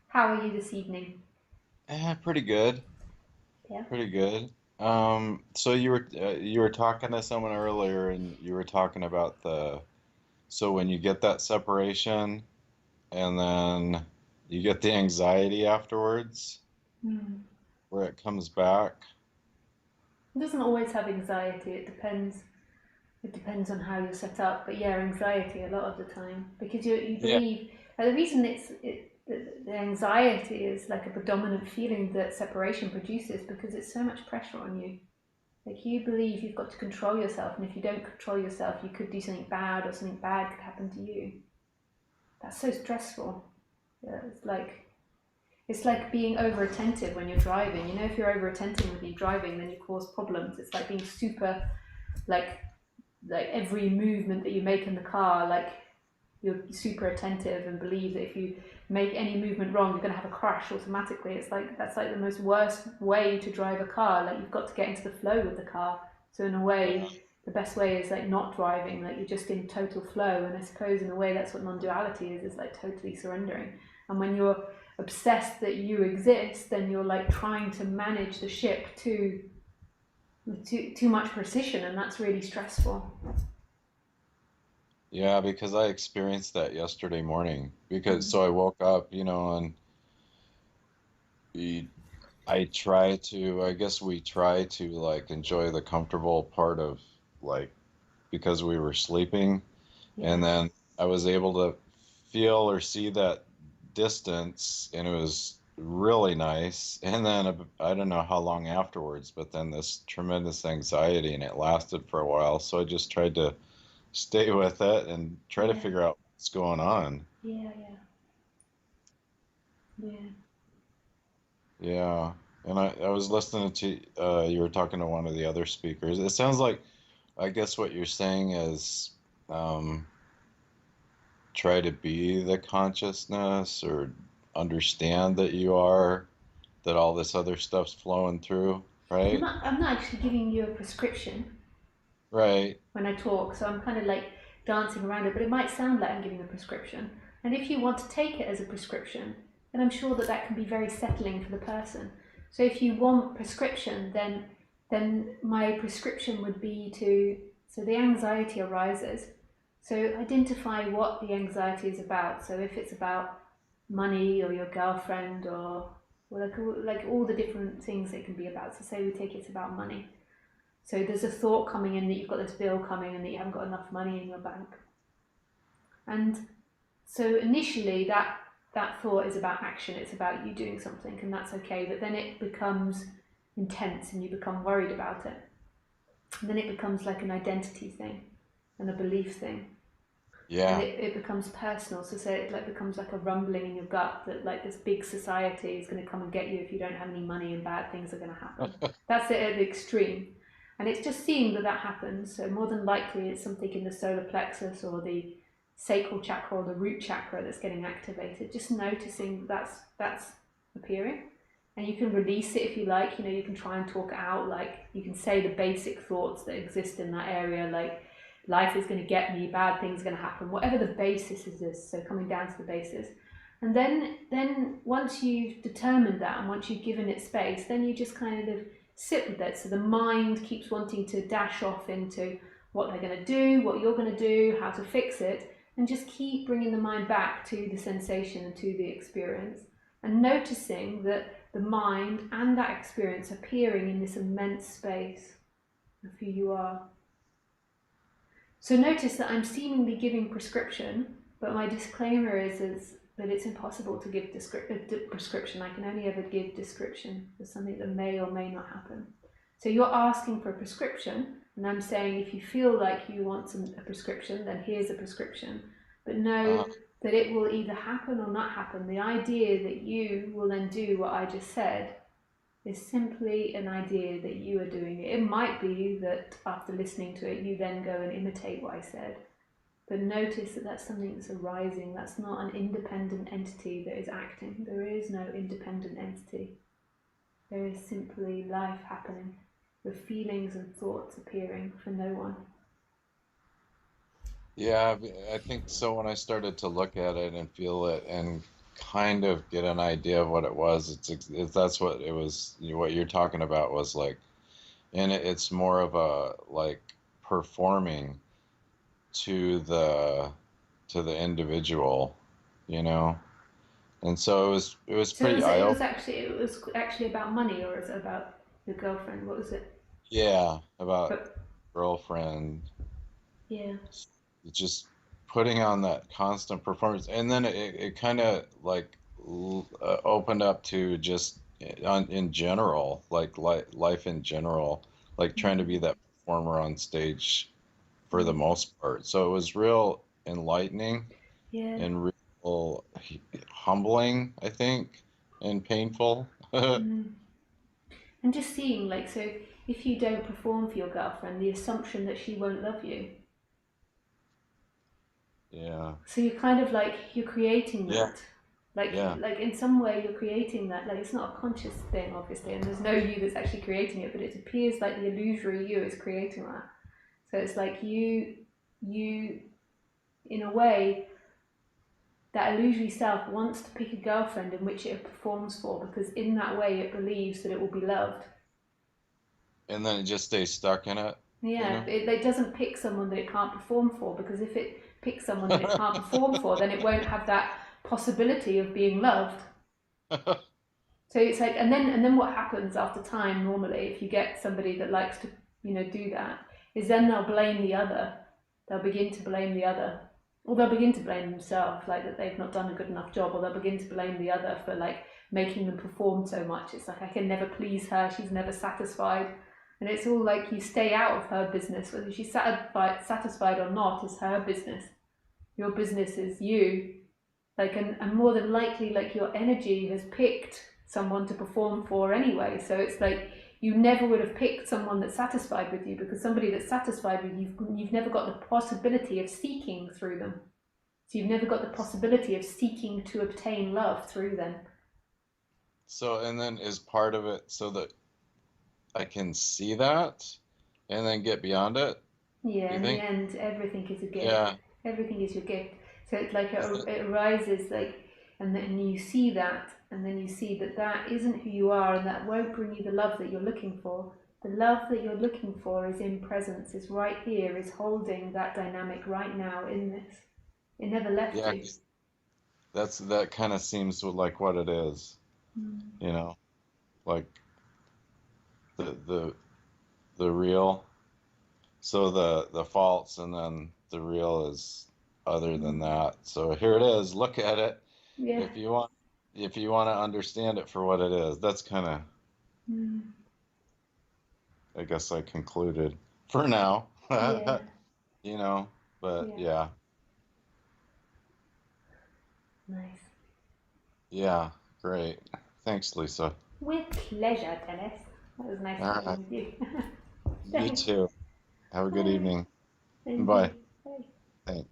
How are you this evening? Pretty good. Yeah. Pretty good. So you were talking to someone earlier and you were talking about so when you get that separation and then you get the anxiety afterwards Hmm. where it comes back. It doesn't always have anxiety. It depends. It depends on how you're set up. But yeah, anxiety a lot of the time because you Yeah. believe the reason the anxiety is like a predominant feeling that separation produces because it's so much pressure on you. Like you believe you've got to control yourself, and if you don't control yourself, you could do something bad, or something bad could happen to you. That's so stressful. Yeah, it's like being over attentive when you're driving. You know, if you're over attentive when you're driving, then you cause problems. It's like being super, like, like every movement that you make in the car, like you're super attentive and believe that if you make any movement wrong, you're going to have a crash automatically. It's like that's like the most worst way to drive a car. Like you've got to get into the flow with the car. So in a Yeah. way, the best way is like not driving. Like you're just in total flow. And I suppose in a way that's what non-duality is. Is like totally surrendering. And when you're obsessed that you exist, then you're like trying to manage the ship to with too much precision, and that's really stressful. Yeah, because I experienced that yesterday morning because so I woke up, and we I guess we try to like enjoy the comfortable part of like because we were sleeping. And Yeah. then I was able to feel or see that distance, and it was really nice. And then I don't know how long afterwards, but then this tremendous anxiety, and it lasted for a while. So I just tried to stay with it and try to Yeah. figure out what's going on. Yeah. Yeah. Yeah. Yeah. And I was listening to you were talking to one of the other speakers. It sounds like I guess what you're saying is um, try to be the consciousness or understand that you are, that all this other stuff's flowing through, I'm right? not. I'm not actually giving you a prescription Right. when I talk, so I'm kind of like dancing around it. But it might sound like I'm giving a prescription. And if you want to take it as a prescription, then I'm sure that that can be very settling for the person. So if you want prescription, then my prescription would be to so the anxiety arises. So identify what the anxiety is about. So if it's about money or your girlfriend or well, like all the different things it can be about. So say we take it's about money. So there's a thought coming in that you've got this bill coming and that you haven't got enough money in your bank. And so initially that thought is about action, it's about you doing something and that's okay, but then it becomes intense and you become worried about it. And then it becomes like an identity thing and a belief thing. And Yeah. it becomes personal. So say it like becomes like a rumbling in your gut that like this big society is going to come and get you if you don't have any money and bad things are going to happen. That's it at the extreme. And it's just seeing that that happens. So more than likely it's something in the solar plexus or the sacral chakra or the root chakra that's getting activated. Just noticing that's appearing. And you can release it if you like. You know, you can try and talk it out. Like you can say the basic thoughts that exist in that area, like life is going to get me, bad things are going to happen, whatever the basis is this. So coming down to the basis. And then once you've determined that and once you've given it space, then you just kind of sit with it. So the mind keeps wanting to dash off into what they're going to do, what you're going to do, how to fix it, and just keep bringing the mind back to the sensation and to the experience and noticing that the mind and that experience appearing in this immense space of who you are. So notice that I'm seemingly giving prescription, but my disclaimer is that it's impossible to give prescription. I can only ever give description for something that may or may not happen. So you're asking for a prescription, and I'm saying if you feel like you want a prescription, then here's a prescription. But know Uh, that it will either happen or not happen. The idea that you will then do what I just said is simply an idea that you are doing it. It might be that after listening to it, you then go and imitate what I said. But notice that that's something that's arising. That's not an independent entity that is acting. There is no independent entity. There is simply life happening with feelings and thoughts appearing for no one. yeah, I think so when I started to look at it and feel it and kind of get an idea of what it was. That's what it was. What you're talking about was like, and it's more of a like performing to the individual, you know. And so it was So pretty eye opening. it was actually about money, or is it about your girlfriend? What was it? Yeah, about But girlfriend, yeah. just putting on that constant performance, and then it kind of like opened up to just in general, like life in general, like trying to be Mm. that performer on stage for the Yeah. most part. So it was real enlightening Yeah. and real humbling, I think, and painful. Mm. And just seeing, like, so if you don't perform for your girlfriend, the assumption that she won't love you. Yeah, So you're kind of like, you're creating yeah, that. yeah. Like in some way you're creating that. Like it's not a conscious thing, obviously, and there's no you that's actually creating it, but it appears like the illusory you is creating that. So it's like you, in a way, that illusory self wants to pick a girlfriend in which it performs for, because in that way it believes that it will be loved. And then it just stays stuck in it, you Yeah, know? it doesn't pick someone that it can't perform for, because if it picks someone that it can't perform for, then it won't have that possibility of being loved. So it's like, and then what happens after time normally, if you get somebody that likes to, do that, is then they'll blame the other. They'll begin to blame the other, or they'll begin to blame themselves, like that they've not done a good enough job, or they'll begin to blame the other for like making them perform so much. It's like I can never please her. She's never satisfied, and it's all like you stay out of her business. Whether she's satisfied or not is her business. Your business is you, like, and more than likely, like, your energy has picked someone to perform for anyway. So it's like you never would have picked someone that's satisfied with you, because somebody that's satisfied with you, you've never got the possibility of seeking through them. So you've never got the possibility of seeking to obtain love through them. So, and then is part of it so that I can see that and then get beyond it, Yeah, you in the think? end, everything is a gift. Yeah. Everything is your gift. So it's like Is it? it arises like, and then you see that, and then you see that that isn't who you are, and that won't bring you the love that you're looking for. The love that you're looking for is in presence, is right here, is holding that dynamic right now in this. It never left Yeah, you. 'cause that kind of seems like what it is, Mm. you know, like the the the real. So the false and then the real is other than Mm. that. So here it is. Look at it. Yeah. If you want to understand it for what it is. That's kind of, Mm. I guess I concluded for now. Yeah. You know, but Yeah. yeah. Nice. Yeah, great. Thanks, Lisa. With pleasure, Dennis. That was nice All chatting right. with you. You Thanks. too. Have a good Bye. evening. Thank Bye. you. Bye. Thanks.